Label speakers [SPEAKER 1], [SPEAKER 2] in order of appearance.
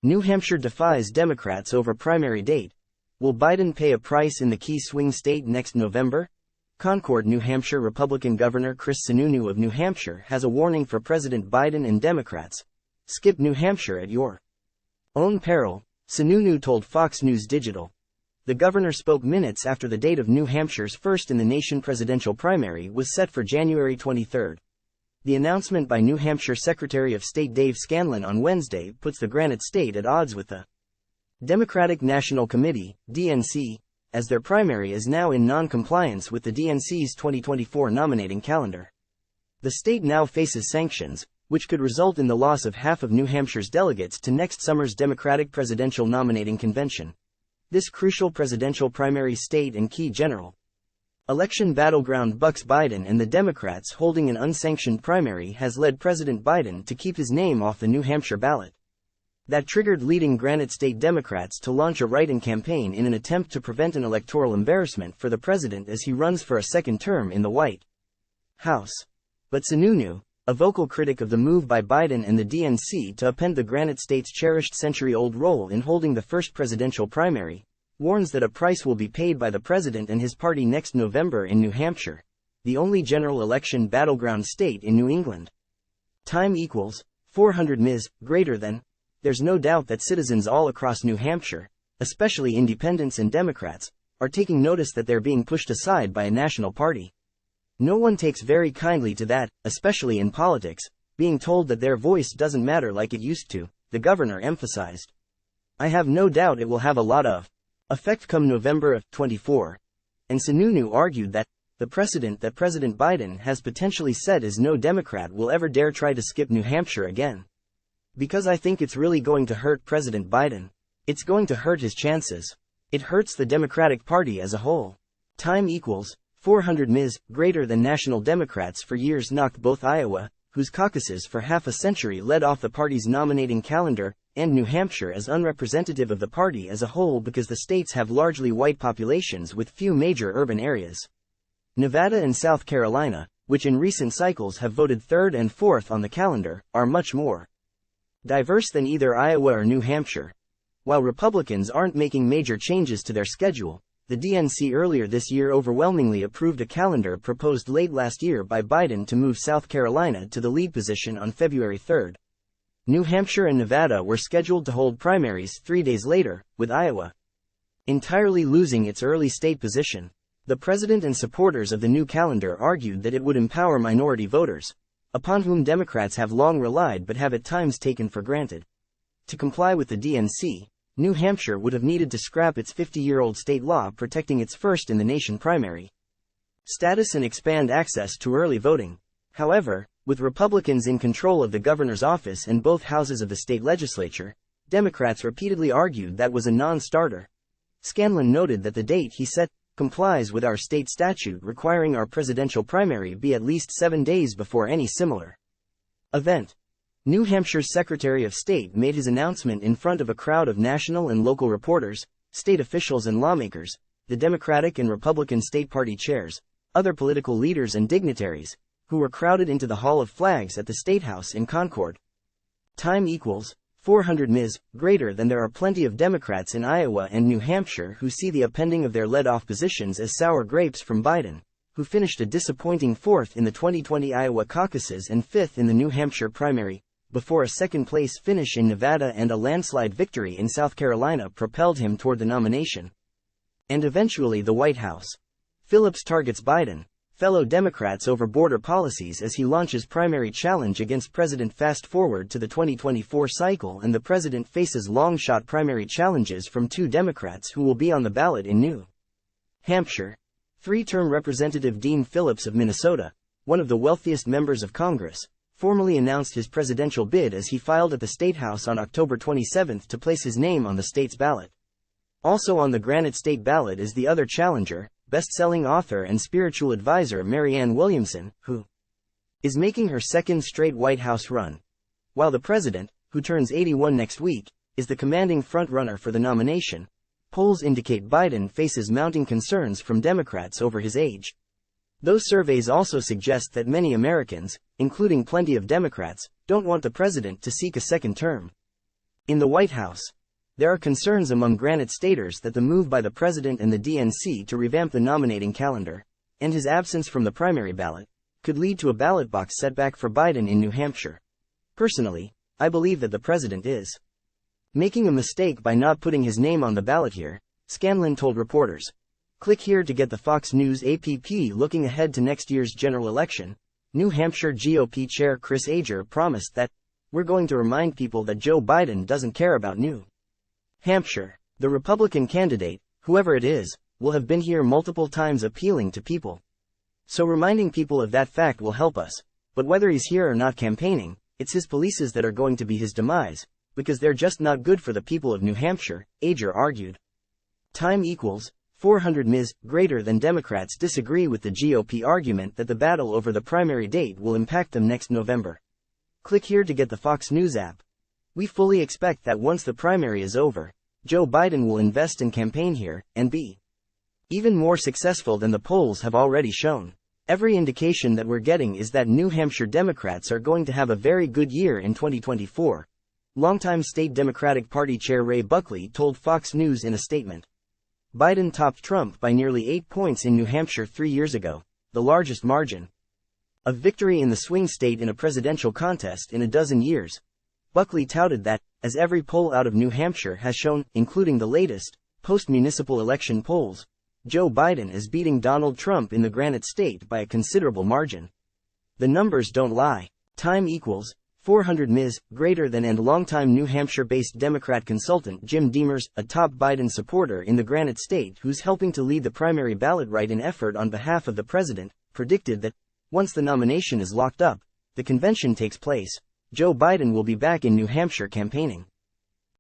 [SPEAKER 1] New Hampshire defies Democrats over primary date. Will Biden pay a price in the key swing state next November? CONCORD, New Hampshire Republican Governor Chris Sununu of New Hampshire has a warning for President Biden and Democrats. Skip New Hampshire at your own peril, Sununu told Fox News Digital. The governor spoke minutes after the date of New Hampshire's first-in-the-nation presidential primary was set for January 23. The announcement by New Hampshire Secretary of State Dave Scanlan on Wednesday puts the Granite State at odds with the Democratic National Committee, DNC, as their primary is now in non-compliance with the DNC's 2024 nominating calendar. The state now faces sanctions, which could result in the loss of half of New Hampshire's delegates to next summer's Democratic Presidential Nominating Convention. This crucial presidential primary state and key general election battleground bucks Biden and the Democrats holding an unsanctioned primary has led President Biden to keep his name off the New Hampshire ballot. That triggered leading Granite State Democrats to launch a write-in campaign in an attempt to prevent an electoral embarrassment for the president as he runs for a second term in the White House. But Sununu, a vocal critic of the move by Biden and the DNC to upend the Granite State's cherished century-old role in holding the first presidential primary, warns that a price will be paid by the president and his party next November in New Hampshire, the only general election battleground state in New England. Time equals 400 ms. Greater than. There's no doubt that citizens all across New Hampshire, especially independents and Democrats, are taking notice that they're being pushed aside by a national party. No one takes very kindly to that, especially in politics, being told that their voice doesn't matter like it used to, the governor emphasized. I have no doubt it will have a lot of effect come November of 24. And Sununu argued that the precedent that President Biden has potentially set is no Democrat will ever dare try to skip New Hampshire again. Because I think it's really going to hurt President Biden. It's going to hurt his chances. It hurts the Democratic Party as a whole. Time equals 400 ms. Greater than. National Democrats for years knocked both Iowa, whose caucuses for half a century led off the party's nominating calendar, and New Hampshire as unrepresentative of the party as a whole because the states have largely white populations with few major urban areas. Nevada and South Carolina, which in recent cycles have voted third and fourth on the calendar, are much more diverse than either Iowa or New Hampshire. While Republicans aren't making major changes to their schedule, the DNC earlier this year overwhelmingly approved a calendar proposed late last year by Biden to move South Carolina to the lead position on February 3. New Hampshire and Nevada were scheduled to hold primaries 3 days later, with Iowa entirely losing its early state position. The president and supporters of the new calendar argued that it would empower minority voters, upon whom Democrats have long relied but have at times taken for granted. To comply with the DNC, New Hampshire would have needed to scrap its 50-year-old state law protecting its first-in-the-nation primary status and expand access to early voting. However, with Republicans in control of the governor's office and both houses of the state legislature, Democrats repeatedly argued that was a non-starter. Scanlan noted that the date he set complies with our state statute requiring our presidential primary be at least 7 days before any similar event. New Hampshire's Secretary of State made his announcement in front of a crowd of national and local reporters, state officials and lawmakers, the Democratic and Republican state party chairs, other political leaders and dignitaries, who were crowded into the Hall of Flags at the State House in Concord. Time equals 400 ms. Greater than. There are plenty of Democrats in Iowa and New Hampshire who see the upending of their lead-off positions as sour grapes from Biden, who finished a disappointing fourth in the 2020 Iowa caucuses and fifth in the New Hampshire primary, before a second-place finish in Nevada and a landslide victory in South Carolina propelled him toward the nomination. And eventually the White House. Phillips targets Biden, fellow Democrats over border policies as he launches primary challenge against President. Fast forward to the 2024 cycle and the president faces long-shot primary challenges from two Democrats who will be on the ballot in New Hampshire. Three-term Representative Dean Phillips of Minnesota, one of the wealthiest members of Congress, formally announced his presidential bid as he filed at the State House on October 27 to place his name on the state's ballot. Also on the Granite State ballot is the other challenger, best-selling author and spiritual advisor Marianne Williamson, who is making her second straight White House run. While the president, who turns 81 next week, is the commanding front-runner for the nomination, polls indicate Biden faces mounting concerns from Democrats over his age. Those surveys also suggest that many Americans, including plenty of Democrats, don't want the president to seek a second term. In the White House, there are concerns among Granite Staters that the move by the president and the DNC to revamp the nominating calendar, and his absence from the primary ballot, could lead to a ballot box setback for Biden in New Hampshire. Personally, I believe that the president is making a mistake by not putting his name on the ballot here, Scanlan told reporters. Click here to get the Fox News app. Looking ahead to next year's general election, New Hampshire GOP Chair Chris Ager promised that, "We're going to remind people that Joe Biden doesn't care about New Hampshire. The Republican candidate, whoever it is, will have been here multiple times appealing to people. So reminding people of that fact will help us, but whether he's here or not campaigning, it's his policies that are going to be his demise, because they're just not good for the people of New Hampshire," Ager argued. Time equals 400 Ms. Greater than Democrats disagree with the GOP argument that the battle over the primary date will impact them next November. Click here to get the Fox News app. "We fully expect that once the primary is over, Joe Biden will invest in campaign here, and be even more successful than the polls have already shown. Every indication that we're getting is that New Hampshire Democrats are going to have a very good year in 2024, longtime state Democratic Party Chair Ray Buckley told Fox News in a statement. Biden topped Trump by nearly 8 points in New Hampshire 3 years ago, the largest margin of victory in the swing state in a presidential contest in a dozen years. Buckley touted that, as every poll out of New Hampshire has shown, including the latest, post-municipal election polls, Joe Biden is beating Donald Trump in the Granite State by a considerable margin. The numbers don't lie. Time equals 400 Ms. Greater than and longtime New Hampshire-based Democrat consultant Jim Demers, a top Biden supporter in the Granite State who's helping to lead the primary ballot write-in effort on behalf of the president, predicted that, once the nomination is locked up, the convention takes place, Joe Biden will be back in New Hampshire campaigning.